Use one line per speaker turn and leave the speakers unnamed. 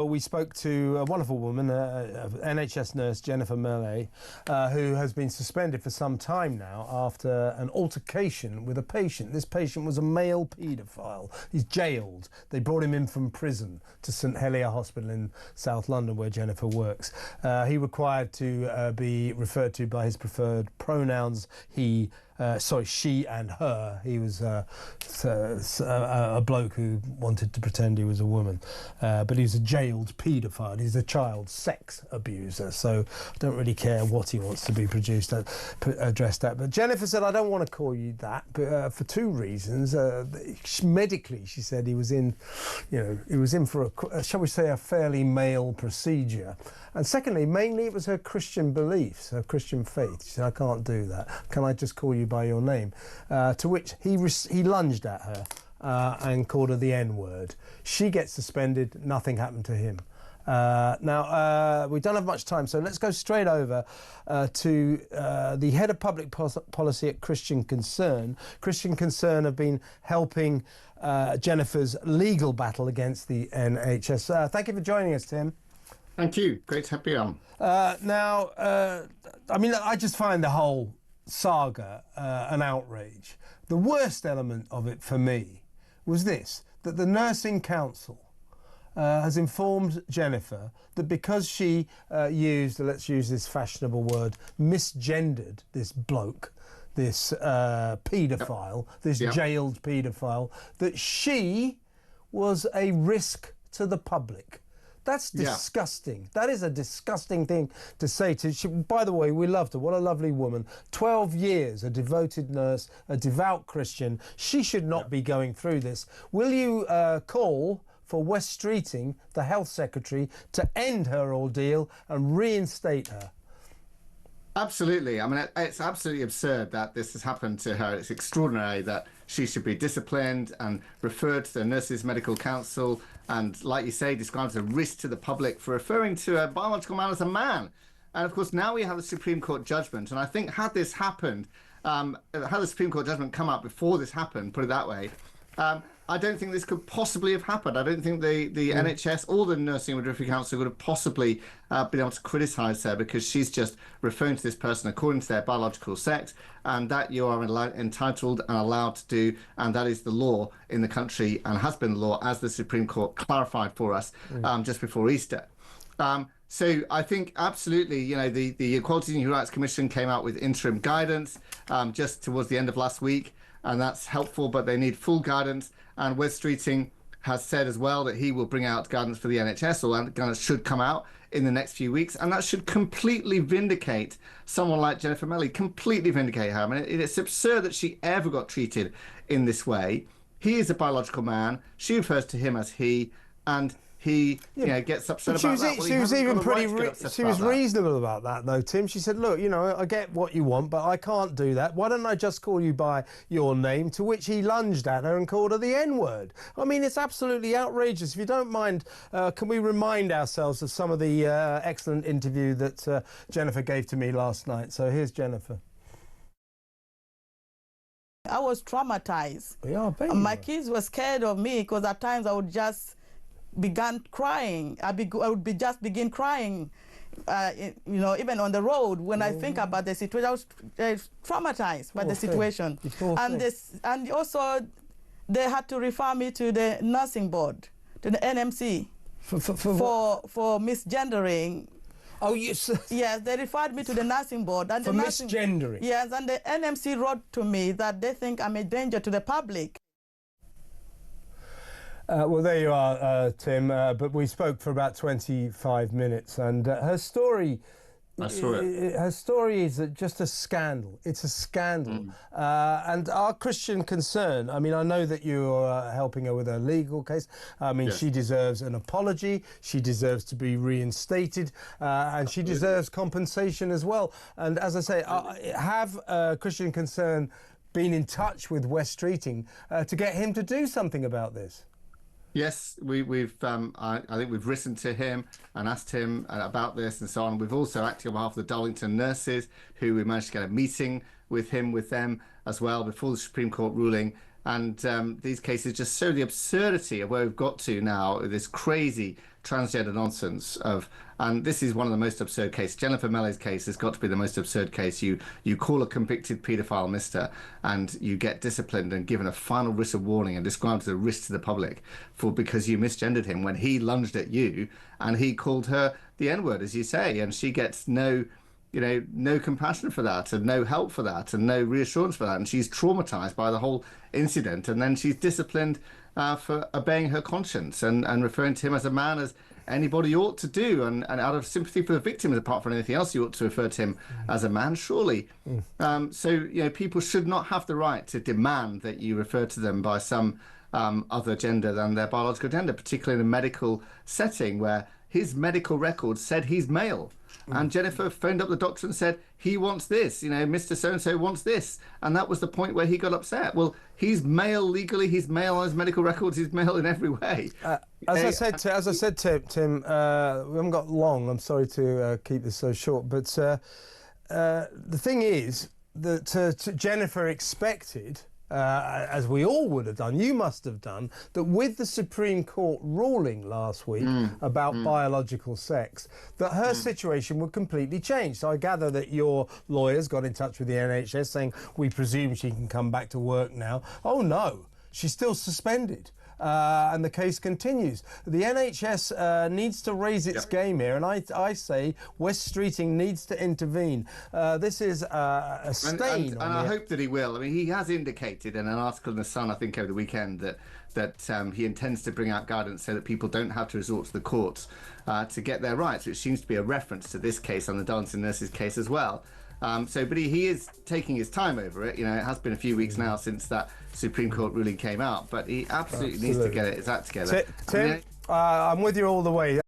Well, we spoke to a wonderful woman, NHS nurse Jennifer Melle, who has been suspended for some time now after an altercation with a patient. This patient was a male paedophile. He's jailed. They brought him in from prison to St Helier Hospital in South London, where Jennifer works. He required to be referred to by his preferred pronouns. She and her. He was a bloke who wanted to pretend he was a woman, but he was a jailed paedophile. He's a child sex abuser, so I don't really care what he wants to be addressed at. But Jennifer said, I don't want to call you that, but for two reasons. Medically, she said he was in for a, shall we say, a fairly male procedure. And secondly, mainly it was her Christian beliefs, her Christian faith. She said, I can't do that. Can I just call you by your name? To which he lunged at her and called her the N-word. She gets suspended. Nothing happened to him. Now, we don't have much time, so let's go straight over to the head of public policy at Christian Concern. Christian Concern have been helping Jennifer's legal battle against the NHS. Thank you for joining us, Tim.
Thank you. Great to be on.
I mean, I just find the whole saga an outrage. The worst element of it for me was this, that the Nursing Council has informed Jennifer that because she used, let's use this fashionable word, misgendered this bloke, this paedophile, this jailed paedophile, that she was a risk to the public. That's disgusting. That is a disgusting thing to say to. By the way, we loved her. What a lovely woman. 12 years, a devoted nurse, a devout Christian. She should not be going through this. Will you call for Wes Streeting, the Health Secretary, to end her ordeal and reinstate her?
Absolutely. I mean, it's absolutely absurd that this has happened to her. It's extraordinary that she should be disciplined and referred to the Nurses Medical Council and, like you say, described as a risk to the public for referring to a biological man as a man. And, of course, now we have a Supreme Court judgment. And I think had this happened, had the Supreme Court judgment come out before this happened, put it that way, I don't think this could possibly have happened. I don't think the NHS or the Nursing Midwifery Council would have possibly been able to criticise her, because she's just referring to this person according to their biological sex, and that you are entitled and allowed to do, and that is the law in the country and has been the law, as the Supreme Court clarified for us just before Easter. So I think absolutely, you know, the Equality and Human Rights Commission came out with interim guidance just towards the end of last week, and that's helpful, but they need full guidance. And Wes Streeting has said as well that he will bring out guidance for the NHS, or guidance should come out in the next few weeks, and that should completely vindicate someone like Jennifer Melle, completely vindicate her. I mean, it's absurd that she ever got treated in this way. He is a biological man. She refers to him as he, and he gets upset about that. Well,
she was even she was reasonable about that, though, Tim. She said, look, you know, I get what you want, but I can't do that. Why don't I just call you by your name? To which he lunged at her and called her the N-word. I mean, it's absolutely outrageous. If you don't mind, can we remind ourselves of some of the excellent interview that Jennifer gave to me last night? So here's Jennifer.
I was traumatized.
Yeah,
my kids were scared of me, because at times I would just began crying. I would just begin crying, you know, even on the road. When I think about the situation, I was traumatized by the situation. And also, they had to refer me to the nursing board, to the NMC, for misgendering.
Oh, yes.
Yes, they referred me to the nursing board. And
for misgendering?
Yes, and the NMC wrote to me that they think I'm a danger to the public.
Well, there you are, Tim, but we spoke for about 25 minutes, and her story...
I saw it.
Her story is just a scandal. It's a scandal. And our Christian Concern, I mean, I know that you're helping her with her legal case. I mean, she deserves an apology. She deserves to be reinstated, and she deserves compensation as well. And as I say, have Christian Concern been in touch with Wes Streeting to get him to do something about this?
Yes, we've. I think we've written to him and asked him about this and so on. We've also acted on behalf of the Darlington nurses, who we managed to get a meeting with them as well before the Supreme Court ruling. And these cases just show the absurdity of where we've got to now, this crazy transgender nonsense and this is one of the most absurd cases. Jennifer Melle's case has got to be the most absurd case. You call a convicted paedophile mister, and you get disciplined and given a final written warning and described as a risk to the public because you misgendered him when he lunged at you and he called her the N-word, as you say, and she gets no compassion for that and no help for that and no reassurance for that, and she's traumatized by the whole incident, and then she's disciplined for obeying her conscience and referring to him as a man, as anybody ought to do, and out of sympathy for the victims, apart from anything else, you ought to refer to him as a man, surely. So people should not have the right to demand that you refer to them by some other gender than their biological gender, particularly in a medical setting where his medical record said he's male. And Jennifer phoned up the doctor and said, he wants this, Mr. So-and-so wants this. And that was the point where he got upset. Well, he's male legally, he's male on his medical records, he's male in every way.
As I said to Tim, we haven't got long, I'm sorry to keep this so short, but the thing is that Jennifer expected, as we all would have done, you must have done, that with the Supreme Court ruling last week about biological sex, that her situation would completely change. So I gather that your lawyers got in touch with the NHS saying, we presume she can come back to work now. Oh no, she's still suspended. And the case continues. The NHS needs to raise its game here, and I say Wes Streeting needs to intervene. This is a stain.
And I hope that he will. I mean, he has indicated in an article in The Sun, I think, over the weekend, that he intends to bring out guidance so that people don't have to resort to the courts to get their rights, which seems to be a reference to this case and the dancing nurses case as well. But he is taking his time over it. It has been a few weeks now since that Supreme Court ruling came out, but he absolutely needs to get his act together.
Tim, I'm with you all the way.